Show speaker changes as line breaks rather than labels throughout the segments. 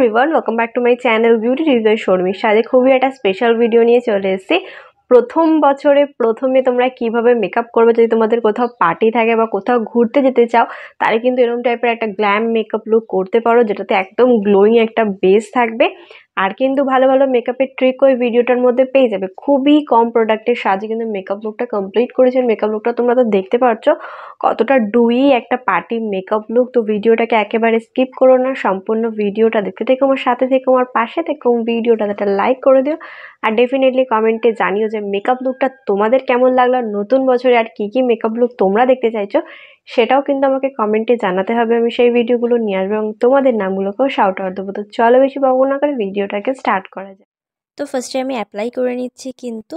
Everyone welcome back to my channel beauty tips शर्मिर साथे खूबই একটা স্পেশাল ভিডিও নিয়ে চলে এসেছি। প্রথম বছরে প্রথমে তোমরা কিভাবে মেকআপ করবে যদি তোমাদের কোথাও পার্টি থাকে বা কোথাও ঘুরতে যেতে চাও, তাহলে কিন্তু এরকম টাইপের একটা গ্ল্যাম মেকআপ লুক করতে পারো, যেটাতে একদম গ্লোয়িং একটা বেস থাকবে। আর কিন্তু ভালো ভালো মেকআপের ট্রিক ওই ভিডিওটার মধ্যে পেয়ে যাবে। খুবই কম প্রোডাক্টের সাহায্যে কিন্তু মেকআপ লুকটা কমপ্লিট করেছে। মেকআপ লুকটা তোমরা তো দেখতে পাচ্ছ কতটা ডুই একটা পার্টি মেকআপ লুক। তো ভিডিওটাকে একেবারে স্কিপ করো না, সম্পূর্ণ ভিডিওটা দেখতে থেকো, আমার সাথে থেকো, আমার পাশে থেকো, ভিডিওটাতে একটা লাইক করে দিও। আর ডেফিনেটলি কমেন্টে জানিও যে মেকআপ লুকটা তোমাদের কেমন লাগলো, নতুন বছরে আর কি কি মেকআপ লুক তোমরা দেখতে চাইছো সেটাও কিন্তু আমাকে কমেন্টে জানাতে হবে। আমি সেই ভিডিওগুলো নিয়ে আসবো এবং তোমাদের নামগুলোকেও শাউট আউট দেবো। তো চলো বেশি বকবক না করে ভিডিওটাকে স্টার্ট করা যায়।
তো ফার্স্টে আমি অ্যাপ্লাই করে নিচ্ছি কিন্তু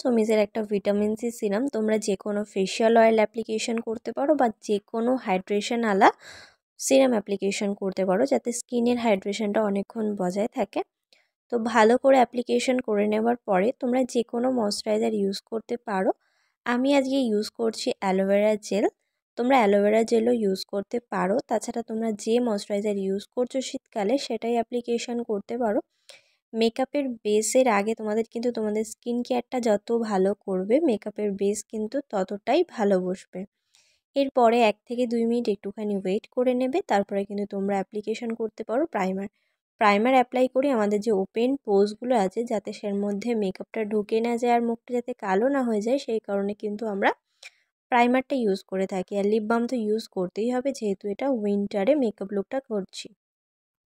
সুমিজের একটা ভিটামিন সি সিরাম। তোমরা যে কোনো ফেশিয়াল অয়েল অ্যাপ্লিকেশন করতে পারো বা যে কোনো হাইড্রেশন আলা সিরাম অ্যাপ্লিকেশন করতে পারো, যাতে স্কিনের হাইড্রেশনটা অনেকক্ষণ বজায় থাকে। তো ভালো করে অ্যাপ্লিকেশন করে নেওয়ার পরে তোমরা যে কোনো ময়শ্চারাইজার ইউজ করতে পারো। আমি আজকে ইউজ করছি অ্যালোভেরা জেল। তোমরা অ্যালোভেরা জেলও ইউজ করতে পারো। তাছাড়া তোমরা যে ময়শ্চারাইজার ইউজ করছো শীতকালে সেটাই অ্যাপ্লিকেশন করতে পারো। মেকআপের বেসের আগে তোমাদের কিন্তু তোমাদের স্কিন কেয়ারটা যত ভালো করবে, মেকআপের বেস কিন্তু ততটাই ভালো বসবে। এরপরে 1 থেকে 2 মিনিট একটুখানি ওয়েট করে নেবে, তারপরে কিন্তু তোমরা অ্যাপ্লিকেশন করতে পারো প্রাইমার অ্যাপ্লাই করি আমাদের যে ওপেন পোজগুলো আছে, যাতে সের মধ্যে মেকআপটা ঢুকে না যায় আর মুখটা যাতে কালো না হয়ে যায়, সেই কারণে কিন্তু আমরা প্রাইমারটা ইউজ করে থাকি। আর লিপ বাম তো ইউজ করতেই হবে, যেহেতু এটা উইন্টারে মেকআপ লুকটা করছি।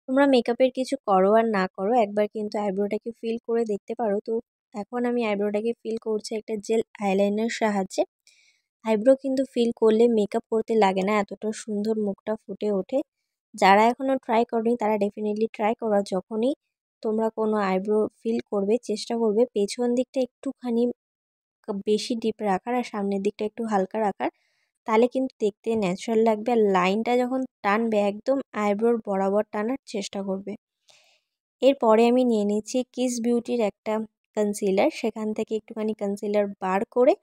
তোমরা মেকআপের কিছু করো আর না করো, একবার কিন্তু আইব্রোটাকে ফিল করে দেখতে পারো। তো এখন আমি আইব্রোটাকে ফিল করছি একটা জেল আইলাইনার সাহায্যে। আইব্রো কিন্তু ফিল করলে মেকআপ করতে লাগে না, এতটা সুন্দর মুখটা ফুটে ওঠে। যারা এখনও ট্রাই করনি তারা ডেফিনেটলি ট্রাই করো। যখনই তোমরা কোনো আইব্রো ফিল করবে, চেষ্টা করবে পেছন দিকটা একটুখানি বেশি ডিপ রাখার আর সামনের দিকটা একটু হালকা রাখার, তাহলে কিন্তু দেখতে ন্যাচারাল লাগবে। আর লাইনটা যখন টানবে একদম আইব্রোর বরাবর টানার চেষ্টা করবে। এরপরে আমি নিয়ে নিচ্ছি কিস বিউটির একটা কনসিলার। সেখান থেকে একটুখানি কনসিলার বার করে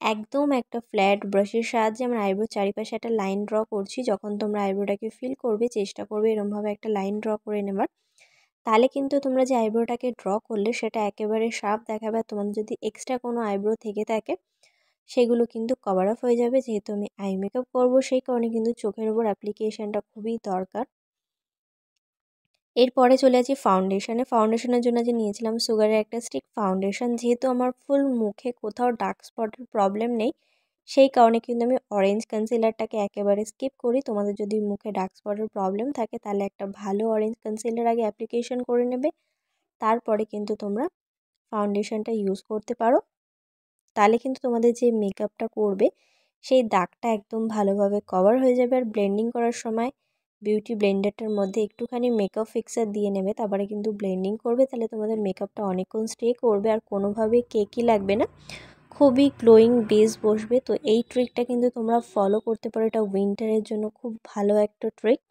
একদম একটা ফ্ল্যাট ব্রাশের সাহায্যে আমার আইব্রোর চারিপাশে একটা লাইন ড্র করছি। যখন তোমরা আইব্রোটাকে ফিল করবে চেষ্টা করবে এরমভাবে একটা লাইন ড্র করে নেবার, তাহলে কিন্তু তোমরা যে আইব্রোটাকে ড্র করলে সেটা একেবারে শার্প দেখাবে। আর তোমাদের যদি এক্সট্রা কোনো আইব্রো থেকে থাকে সেগুলো কিন্তু কভার আপ হয়ে যাবে। যেহেতু আমি আই মেকআপ করবো সেই কারণে কিন্তু চোখের ওপর অ্যাপ্লিকেশানটা খুবই দরকার। এরপরে চলে আসি ফাউন্ডেশনের জন্য যে নিয়েছিলাম সুগারের একটা স্টিক ফাউন্ডেশন। যেহেতু আমার ফুল মুখে কোথাও ডার্ক স্পটের প্রবলেম নেই, সেই কারণে কিন্তু আমি অরেঞ্জ কনসিলারটাকে একেবারে স্কিপ করি। তোমাদের যদি মুখে ডার্ক স্পটের প্রবলেম থাকে তাহলে একটা ভালো অরেঞ্জ কনসিলার আগে অ্যাপ্লিকেশন করে নেবে, তারপরে কিন্তু তোমরা ফাউন্ডেশনটা ইউজ করতে পারো। তাহলে কিন্তু তোমাদের যে মেকআপটা করবে সেই দাগটা একদম ভালোভাবে কভার হয়ে যাবে। আর ব্লেন্ডিং করার সময় বিউটি ব্লেন্ডারটার মধ্যে একটুখানি মেকআপ ফিক্সার দিয়ে নেবে, তারপরে কিন্তু ব্লেন্ডিং করবে। তাহলে তোমাদের মেকআপটা অনেকক্ষণ স্টে করবে আর কোনোভাবেই কেকি লাগবে না, খুবই গ্লোয়িং বেস বসবে। তো এই ট্রিকটা কিন্তু তোমরা ফলো করতে পারো, এটা উইন্টারের জন্য খুব ভালো একটা ট্রিক।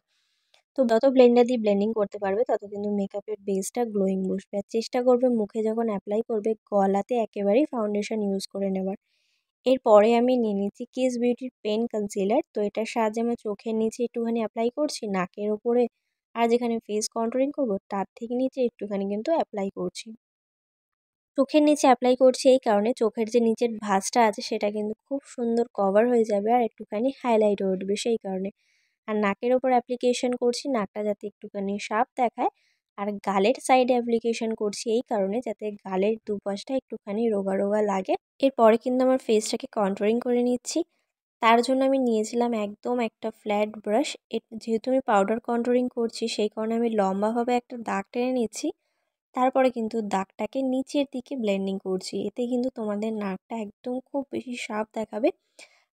তো যত ব্লেন্ডার দিয়ে ব্লেন্ডিং করতে পারবে তত কিন্তু মেকআপের বেসটা গ্লোয়িং বসবে। আর চেষ্টা করবে মুখে যখন অ্যাপ্লাই করবে গলাতে একেবারেই ফাউন্ডেশন ইউজ করে নেবার। এরপরে আমি নিয়ে নিচ্ছি কিস বিউটির পেন কনসিলার। তো এটার সাহায্যে আমি চোখের নিচে একটুখানি অ্যাপ্লাই করছি, নাকের ওপরে আর যেখানে ফেস কন্ট্রোলিং করব তার থেকে নিচে একটুখানি কিন্তু অ্যাপ্লাই করছি। চোখের নিচে অ্যাপ্লাই করছি এই কারণে চোখের যে নিচের ভাঁজটা আছে সেটা কিন্তু খুব সুন্দর কভার হয়ে যাবে আর একটুখানি হাইলাইট হয়ে উঠবে সেই কারণে। আর নাকের ওপর অ্যাপ্লিকেশন করছি নাকটা যাতে একটুখানি শার্প দেখায়। আর গালের সাইডে অ্যাপ্লিকেশন করছি এই কারণে যাতে গালের দুপাশটা একটুখানি রোগা রোগা লাগে। এরপরে কিন্তু আমার ফেসটাকে কন্ট্রোলিং করে নিচ্ছি। তার জন্য আমি নিয়েছিলাম একদম একটা ফ্ল্যাট ব্রাশ। যেহেতু আমি পাউডার কন্ট্রোলিং করছি সেই কারণে আমি লম্বাভাবে একটা দাগ টেনে নিচ্ছি, তারপরে কিন্তু দাগটাকে নিচের দিকে ব্লেন্ডিং করছি। এতে কিন্তু তোমাদের নাকটা একদম খুব বেশি শার্প দেখাবে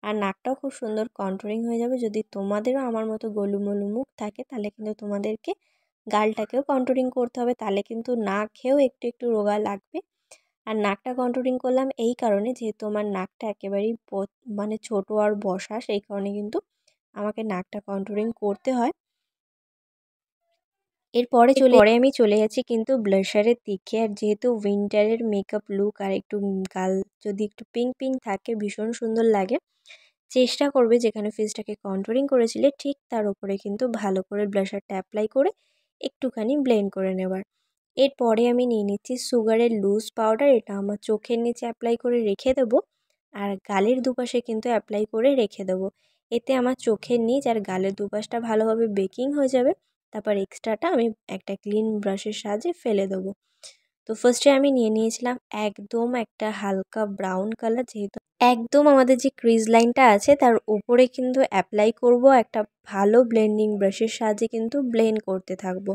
আর নাকটাও খুব সুন্দর কন্ট্রোলিং হয়ে যাবে। যদি তোমাদেরও আমার মতো গোলুমোলু মুখ থাকে তাহলে কিন্তু তোমাদেরকে গালটাকেও কন্ট্রোলিং করতে হবে, তাহলে কিন্তু না খেয়েও একটু একটু রোগা লাগবে। আর নাকটা কন্ট্রোলিং করলাম এই কারণে যেহেতু আমার নাকটা একেবারেই মানে ছোটো আর বসা, সেই কারণে কিন্তু আমাকে নাকটা কন্ট্রোলিং করতে হয়। এরপরে আমি চলে যাচ্ছি কিন্তু ব্লাশারের দিকে। আর যেহেতু উইন্টারের মেকআপ লুক আর একটু গাল যদি একটু পিঙ্ক পিঙ্ক থাকে ভীষণ সুন্দর লাগে। চেষ্টা করবে যেখানে ফেসটাকে কন্ট্রোলিং করেছিলে ঠিক তার উপরে কিন্তু ভালো করে ব্লাশারটা অ্যাপ্লাই করে একটুখানি ব্লেন্ড করে নেবার। এরপরে আমি নিয়ে নিচ্ছি সুগারের লুজ পাউডার। এটা আমার চোখের নিচে অ্যাপ্লাই করে রেখে দেবো, আর গালের দুপাশে কিন্তু অ্যাপ্লাই করে রেখে দেবো। এতে আমার চোখের নিচ আর গালের দুপাশটা ভালোভাবে বেকিং হয়ে যাবে। তারপর এক্সট্রাটা আমি একটা ক্লিন ব্রাশের সাহায্যে ফেলে দেবো। তো ফার্স্টে আমি নিয়ে নিয়েছিলাম একদম একটা হালকা ব্রাউন কালার, যেহেতু একদম আমাদের যে ক্রিজ লাইনটা আছে তার উপরে কিন্তু অ্যাপ্লাই করব। একটা ভালো ব্লেন্ডিং ব্রাশের সাহায্যে কিন্তু ব্লেন্ড করতে থাকবো।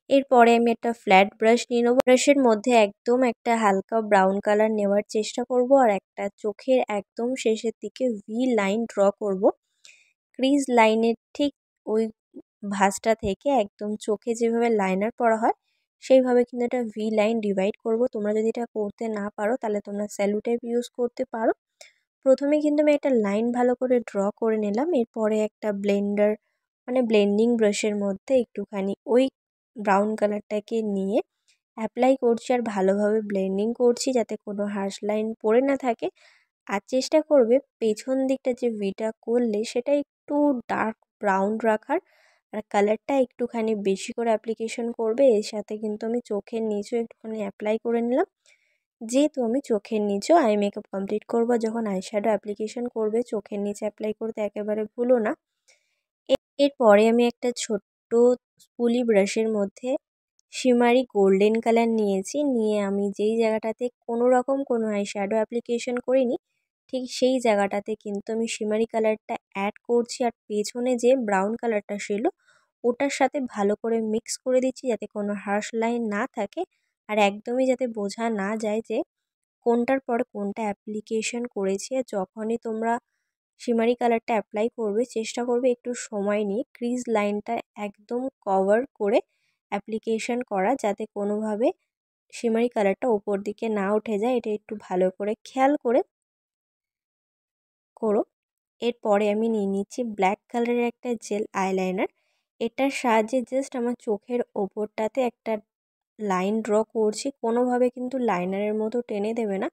এরপরে আমি একটা ফ্ল্যাট ব্রাশ নিয়ে নেবো। ব্রাশের মধ্যে একদম একটা হালকা ব্রাউন কালার নেওয়ার চেষ্টা করব, আর একটা চোখের একদম শেষের দিকে ভি লাইন ড্র করব। ক্রিজ লাইনের ঠিক ওই ভাঁজটা থেকে একদম চোখে যেভাবে লাইনার পরা হয় সেইভাবে কিন্তু একটা ভি লাইন ডিভাইড করব। তোমরা যদি এটা করতে না পারো তাহলে তোমরা স্যালো টেপ ইউজ করতে পারো। প্রথমে কিন্তু আমি একটা লাইন ভালো করে ড্র করে নিলাম। এরপরে একটা ব্লেন্ডিং ব্রাশের মধ্যে একটুখানি ওই ব্রাউন কালারটাকে নিয়ে অ্যাপ্লাই করছি আর ভালোভাবে ব্লেন্ডিং করছি, যাতে কোনো হার্শ লাইন পড়ে না থাকে। আর চেষ্টা করবে পেছন দিকটা যে ভিটা করলে সেটা একটু ডার্ক ব্রাউন রাখার, আর কালারটা একটুখানি বেশি করে অ্যাপ্লিকেশন করবে। এর সাথে কিন্তু আমি চোখের নিচেও একটুখানি অ্যাপ্লাই করে নিলাম, যেহেতু আমি চোখের নিচেও আই মেকআপ কমপ্লিট করবো। যখন আইশ্যাডো অ্যাপ্লিকেশন করবে চোখের নিচে অ্যাপ্লাই করতে একেবারে ভুলো না। এরপরে আমি একটা ছোট্ট স্পুলি ব্রাশের মধ্যে শিমারি গোল্ডেন কালার নিয়েছি। নিয়ে আমি যেই জায়গাটাতে কোনো আইশ্যাডো অ্যাপ্লিকেশন করিনি ঠিক সেই জায়গাটাতে কিন্তু আমি শিমারি কালারটা অ্যাড করছি, আর পেছনে যে ব্রাউন কালারটা ছিল ওটার সাথে ভালো করে মিক্স করে দিচ্ছি, যাতে কোনো হার্শ লাইন না থাকে আর একদমই যাতে বোঝা না যায় যে কোনটার পরে কোনটা অ্যাপ্লিকেশন করেছি। আর যখনই তোমরা শিমারি কালারটা অ্যাপ্লাই করবে চেষ্টা করবে একটু সময় নিয়ে ক্রিজ লাইনটা একদম কভার করে অ্যাপ্লিকেশন করা, যাতে কোনোভাবে শিমারি কালারটা ওপর দিকে না উঠে যায়। এটা একটু ভালো করে খেয়াল করে করো। এরপরে আমি নিয়ে নিচ্ছি ব্ল্যাক কালারের একটা জেল আইলাইনার। এটার সাহায্যে জাস্ট আমার চোখের ওপরটাতে একটা লাইন ড্র করছি। কোনোভাবে কিন্তু লাইনারের মতো টেনে দেবে না,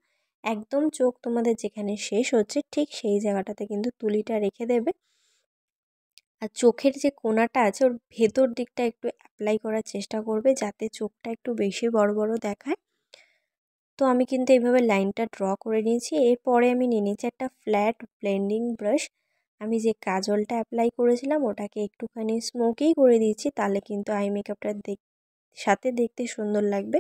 একদম চোখ তোমাদের যেখানে শেষ হচ্ছে ঠিক সেই জায়গাটাতে কিন্তু তুলিটা রেখে দেবে। আর চোখের যে কোণাটা আছে ওর ভেতর দিকটা একটু অ্যাপ্লাই করার চেষ্টা করবে, যাতে চোখটা একটু বেশি বড় বড় দেখায়। তো আমি কিন্তু এইভাবে লাইনটা ড্র করে নিয়েছি। এরপরে আমি নিয়ে নিয়েছি একটা ফ্ল্যাট ব্লেন্ডিং ব্রাশ। আমি যে কাজলটা অ্যাপ্লাই করেছিলাম ওটাকে একটুখানি স্মোকি করে দিয়েছি, তাহলে কিন্তু আই মেকআপটা সাথে দেখতে সুন্দর লাগবে।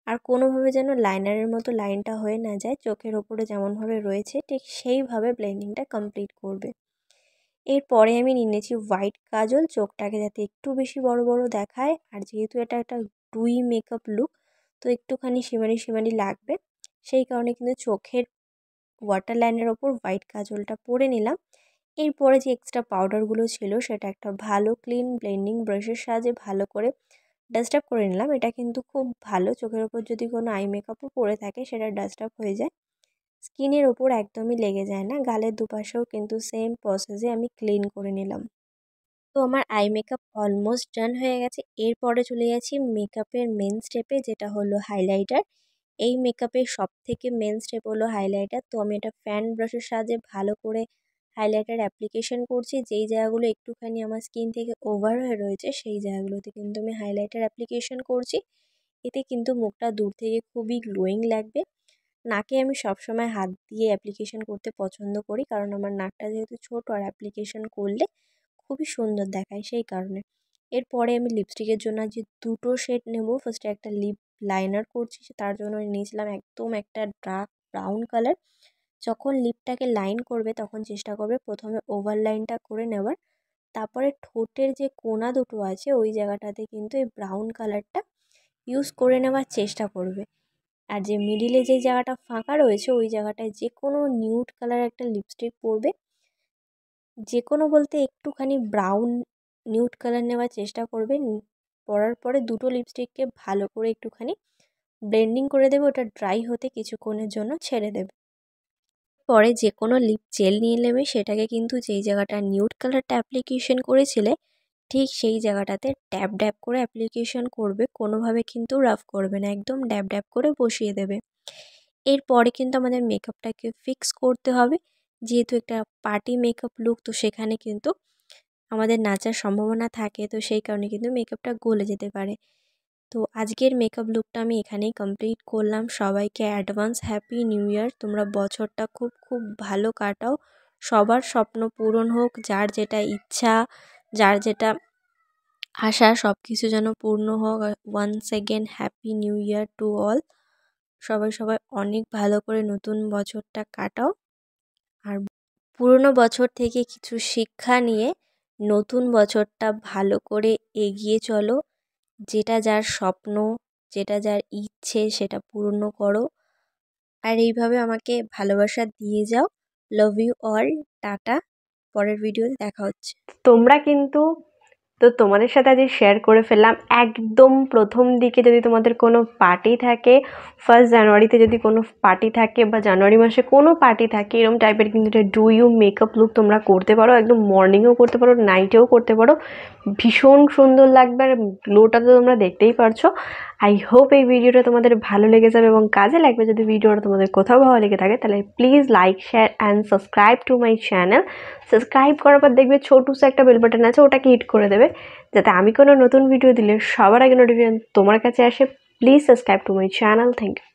আর কোনোভাবে যেন লাইনারের মতো লাইনটা হয়ে না যায়, চোখের ওপরে যেমনভাবে রয়েছে ঠিক সেইভাবে ব্লেন্ডিংটা কমপ্লিট করবে। এরপরে আমি নিয়ে নিয়েছি হোয়াইট কাজল, চোখটাকে যাতে একটু বেশি বড় বড় দেখায়। আর যেহেতু এটা একটা ডুই মেকআপ লুক তো একটুখানি শিমারি শিমারি লাগবে, সেই কারণে কিন্তু চোখের ওয়াটার লাইনের ওপর হোয়াইট কাজলটা পরে নিলাম। এরপরে যে এক্সট্রা পাউডারগুলো ছিল সেটা একটা ভালো ক্লিন ব্লেন্ডিং ব্রাশের সাহায্যে ভালো করে ডাস্ট আপ করে নিলাম। এটা কিন্তু খুব ভালো, চোখের ওপর যদি কোনো আই মেকআপও পরে থাকে সেটা ডাস্ট আপ হয়ে যায়, স্কিনের ওপর একদমই লেগে যায় না। গালের দুপাশেও কিন্তু সেম প্রসেসে আমি ক্লিন করে নিলাম। তো আমার আই মেকআপ অলমোস্ট ডান হয়ে গেছে। এরপরে চলে যাচ্ছি মেকআপের মেন স্টেপে, যেটা হলো হাইলাইটার। এই মেকআপের সবথেকে মেন স্টেপ হলো হাইলাইটার। তো আমি এটা ফ্যান ব্রাশের সাহায্যে ভালো করে হাইলাইটার অ্যাপ্লিকেশন করছি। যেই জায়গাগুলো একটুখানি আমার স্কিন থেকে ওভার হয়ে রয়েছে সেই জায়গাগুলোতে কিন্তু আমি হাইলাইটার অ্যাপ্লিকেশন করছি। এতে কিন্তু মুখটা দূর থেকে খুবই গ্লোয়িং লাগবে। নাকে আমি সবসময় হাত দিয়ে অ্যাপ্লিকেশন করতে পছন্দ করি, কারণ আমার নাকটা যেহেতু ছোট আর অ্যাপ্লিকেশন করলে খুবই সুন্দর দেখায় সেই কারণে। এরপরে আমি লিপস্টিকের জন্য যে দুটো শেড নেব। ফার্স্টে একটা লিপ লাইনার করছি, তার জন্য নিয়েছিলাম একদম একটা ডার্ক ব্রাউন কালার। যখন লিপটাকে লাইন করবে তখন চেষ্টা করবে প্রথমে ওভার লাইনটা করে নেওয়ার, তারপরে ঠোঁটের যে কোনা দুটো আছে ওই জায়গাটাতে কিন্তু এই ব্রাউন কালারটা ইউজ করে নেওয়ার চেষ্টা করবে। আর যে মিডিলে যে জায়গাটা ফাঁকা রয়েছে ওই জায়গাটায় যে কোনো নিউড কালার একটা লিপস্টিক পরবে। যে কোনো বলতে একটুখানি ব্রাউন নিউড কালার নেওয়ার চেষ্টা করবে। পরার পরে দুটো লিপস্টিককে ভালো করে একটুখানি ব্লেন্ডিং করে দেবে, ওটা ড্রাই হতে কিছুক্ষণের জন্য ছেড়ে দেবে। পরে যে কোনো লিপ জেল নিয়ে নেবে, সেটাকে কিন্তু যেই জায়গাটা নিউড কালারটা অ্যাপ্লিকেশন করেছিলে ঠিক সেই জায়গাটাতে ড্যাব ড্যাব করে অ্যাপ্লিকেশন করবে, কোনোভাবে কিন্তু রাফ করবে না, একদম ড্যাব ড্যাব করে বসিয়ে দেবে। এরপরে কিন্তু আমাদের মেকআপটাকে ফিক্স করতে হবে। যেহেতু একটা পার্টি মেকআপ লুক তো সেখানে কিন্তু আমাদের নাচার সম্ভাবনা থাকে, তো সেই কারণে কিন্তু মেকআপটা গলে যেতে পারে। তো আজকের মেকআপ লুকটা আমি এখানেই কমপ্লিট করলাম। সবাইকে অ্যাডভান্স হ্যাপি নিউ ইয়ার। তোমরা বছরটা খুব খুব ভালো কাটাও, সবার স্বপ্ন পূরণ হোক, যার যেটা ইচ্ছা, যার যেটা আশা সব কিছু যেন পূর্ণ হোক। Once again happy new year to all. সবাই অনেক ভালো করে নতুন বছরটা কাটাও। আর পুরনো বছর থেকে কিছু শিক্ষা নিয়ে নতুন বছরটা ভালো করে এগিয়ে চলো। যেটা যার স্বপ্ন, যেটা যার ইচ্ছে সেটা পূর্ণ করো। আর এইভাবে আমাকে ভালোবাসা দিয়ে যাও। Love you all. টাটা। পরের ভিডিওতে দেখা হচ্ছে।
তোমরা কিন্তু তোমাদের সাথে আজ শেয়ার করে ফেললাম একদম প্রথম দিকে যদি তোমাদের কোনো পার্টি থাকে, 1 জানুয়ারিতে যদি কোনো পার্টি থাকে বা জানুয়ারি মাসে কোনো পার্টি থাকে, এরকম টাইপের কিন্তু এটা ডু ইউ মেকআপ লুক তোমরা করতে পারো। একদম মর্নিংয়েও করতে পারো, নাইটেও করতে পারো, ভীষণ সুন্দর লাগবে। আর গ্লোটা তো তোমরা দেখতেই পারছো। আই হোপ এই ভিডিওটা তোমাদের ভালো লেগে যাবে এবং কাজে লাগবে। যদি ভিডিওটা তোমাদের কোথাও ভালো লেগে থাকে তাহলে please like, share and subscribe to my channel. Subscribe করার পর দেখবে ছোটু একটা বেল বাটন আছে, ওটাকে হিট করে দেবে যাতে আমি কোনো নতুন ভিডিও দিলে সবার আগে নোটিফিকেশন তোমার কাছে আসে। Please subscribe to my channel. Thank you.